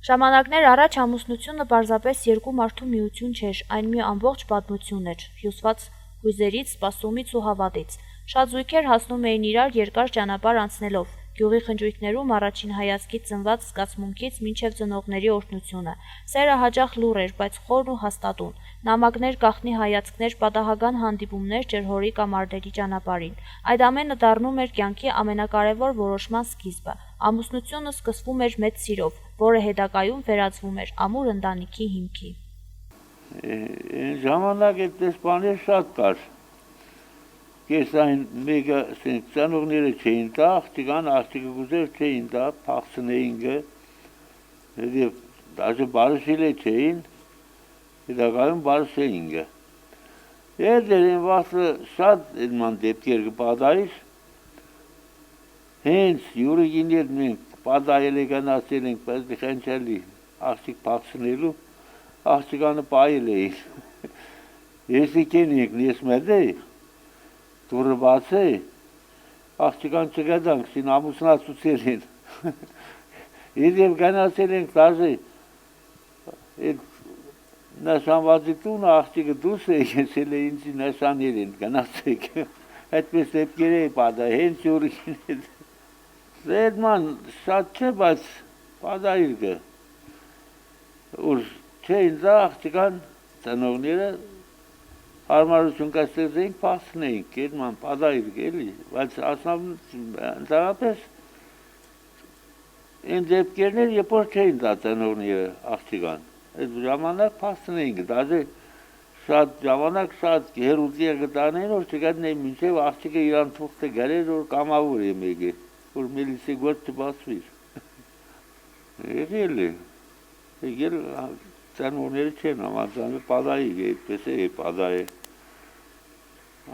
Ժամանակներ առաջ ամուսնությունը պարզապես երկու մարդու միություն չէր, այն մի ամբողջ պատմություն էր, հյուսված հույզերից, սպասումից ու հավատից։ Շատ զույգեր հասնում էին իրար երկար ճանապարհ անցնելով, գյուղի խնջույքներում առաջին հայացքից ծնված զգացմունքից մինչև ծնողների օրհնությունը։ Սերը հաճախ լուռ էր, բայց խորն ու հաստատուն։ Նամակներ, գաղտնի հայացքներ, պատահական հանդիպումներ ջրհորի կամ արտերի ճանապարհին։ Այդ ամենը դառնում էր կյանքի ամենակարևոր որոշման սկիզբը։ Ամուսնությունը սկսվում էր մեծ սիրով, որը հետագայում վերածվում էր ամուր ընտանիքի հիմքի։ Ժամանակ այդպես բաներ շատ կար։ Ես այն մեկը ծանոթները չէին տա, աղջիկը գուզեր չէին տա, փախցնեինը, եւ դաժե բարսիլե չէին, հետագայում բարսեինը։ Երդերին վասը շատ edman դեպքեր կպատահիր, հենց յուրիգին հետ մենք պատահել է գնացել ենք, բայց խենչելի աղջիկ փախցնելու, աղջիկանը պայել էին։ Ես եկեն ենք ես մեդե դուրը բաց է, աղջիկան չգադանք, սին ամուսնացուցել են։ Եվ գնացել ենք դաժե, նշանվածի տունը աղջիկը դուս է, եսել է ինձի նշանել են, գնացեք։ Այդպես դեպքեր է պատա, հենց յուրիքին հետ։ Զեդման շատ չէ, բայց պատահիր կը։ Ուր չէ ինձ աղջիկան ծնողները հարմարություն կստեղծեինք, փախցնեինք, Էդման պատահիր էլի, բայց ընդհանրապես այն դեպքերներ երբ որ չէին տա ծնողները աղջիկան, այդ ժամանակ փախցնեինք, դաժե շատ ժամանակ շատ հերուտի գտանեն, որ չգտնեին մինչև աղջիկը իրան թուղթը գարեր, որ կամավոր է մեկը, որ միլիսի գործ չբացվիր։ Եղել է, եղել ծնողները չեն համաձայնել, պատահիր, այդպես է պատահել։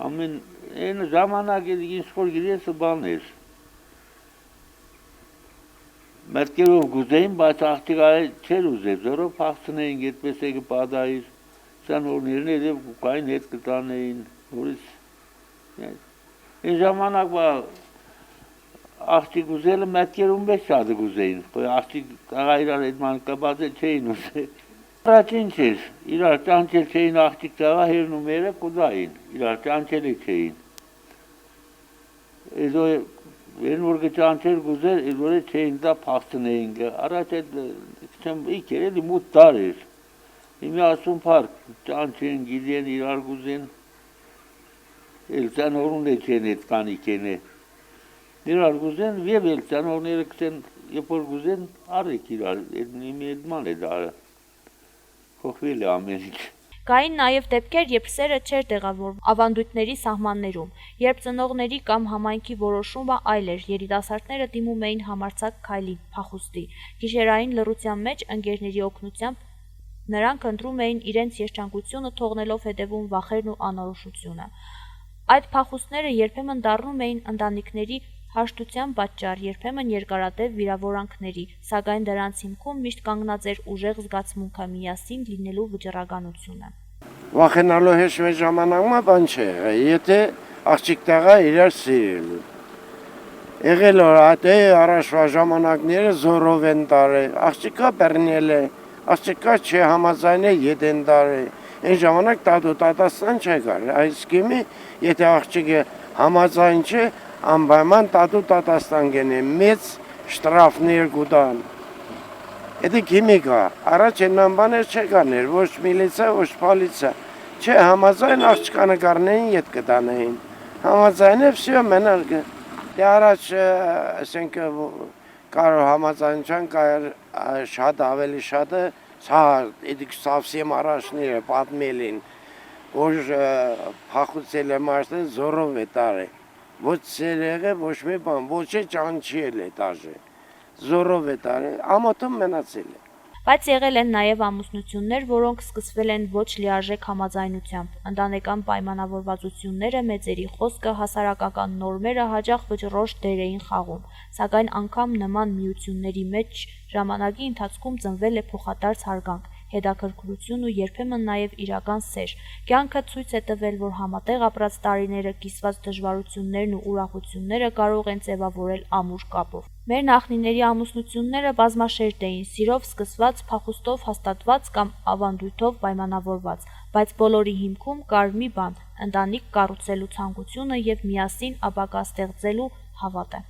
Ամեն այն ժամանակ ինչ որ գիրեսը բան էր։ Մերկերով գուզեին, բայց աղջիկը չէր ուզել, զորով փախցնեին, այդպես է կպատահիր, ծնողներն եւ կային հետ կտանեին, որից այն ժամանակվա աղջիկ ուզելը մերկերում մեծ շատ գուզեին, աղջիկ տղա իրար այդման կպատել չէին ուզել։ Առաջին չէր, իրար ճանչել չէին աղջիկ տղա հերնումերը կուդային, իրար ճանչելի չէին։ Եզո են որ կճանչեր գուզեր, ես որ չէին դա փախցնեին, առաջ այդ չեմ իքեր, էլի մութ դար էր։ Իմի ասում պարկ, ճանչեն, գիդեն, իրար գուզեն, էլ ծանողուն է չեն էդ կանիք են է։ Իրար գուզեն, և էլ ծանողները կսեն, երբ որ գուզեն, արեք իրար, իմի էդման է դարը։ Փոխվել է ամեն ինչ։ Կային նաև դեպքեր, երբ սերը չէր տեղավորվում ավանդույթների սահմաններում, երբ ծնողների կամ համայնքի որոշումը այլ էր, երիտասարդները դիմում էին համարձակ քայլի, փախուստի։ Գիշերային լռության մեջ ընկերների օգնությամբ նրանք ընտրում էին իրենց երջանկությունը, թողնելով հետևում վախերն ու անորոշությունը։ Այդ փախուստները երբեմն դառնում էին ընտանիքների հաշտության պատճառ, երբեմն երկարատև վիրավորանքների, սակայն դրանց հիմքում միշտ կանգնած էր ուժեղ զգացմունքը, միասին լինելու վճռականությունը։ Վախենալու հեշվե ժամանակમાં բան չէ, եթե աղջիկ տղա իրար սիրելու։ Եղել որ այդ առաջվա ժամանակները զորով են տարել, աղջիկա բեռնել է, աղջիկա չհամաձայնել ետ են տարել։ Այն ժամանակ տատու տատաստան չեկար, այս կիմի եթե աղջիկը համաձայն չէ, անպայման տատու տատաստան գենե, մեծ շտրաֆներ կուտան։ Եթե քիմիկա, առաջ այնման բաներ չեկաներ, ոչ միլիցա, ոչ պալիցա, չէ համաձայն աղջկանը կարնեին ետ կտանեին, համաձայն է վսյո մենարգը, դե առաջ ասենք կարող համաձայնության կայր շատ ավելի շատը, սա էդիկ սավսիեմ առաջները պատմելին, որ փախուցել է մարդը զորով է տարել, ոչ սերեղը, ոչ մի բան, ոչ է ճանչիել է տաժը, զորով է տարել, ամոթում մնացել է։ Բայց եղել են նաև ամուսնություններ, որոնք սկսվել են ոչ լիարժեք համաձայնությամբ, ընտանեկան պայմանավորվածությունները, մեծերի խոսքը, հասարակական նորմերը հաճախ վճռորոշ դեր էին խաղում, սակայն անգամ նման միությունների մեջ ժամանակի ընթացքում ծնվել է փոխադարձ հարգանք, հետաքրքրություն ու երբեմն նաև իրական սեր։ Կյանքը ցույց է տվել, որ համատեղ ապրած տարիները, կիսված դժվարություններն ու ուրախությունները կարող են ձևավորել ամուր կապով։ Մեր նախնիների ամուսնությունները բազմաշերտ էին, սիրով սկսված, փախուստով հաստատված կամ ավանդույթով պայմանավորված, բայց բոլորի հիմքում կար մի բան՝ ընտանիք կառուցելու ցանկությունը և միասին ապագա ստեղծելու հավատը։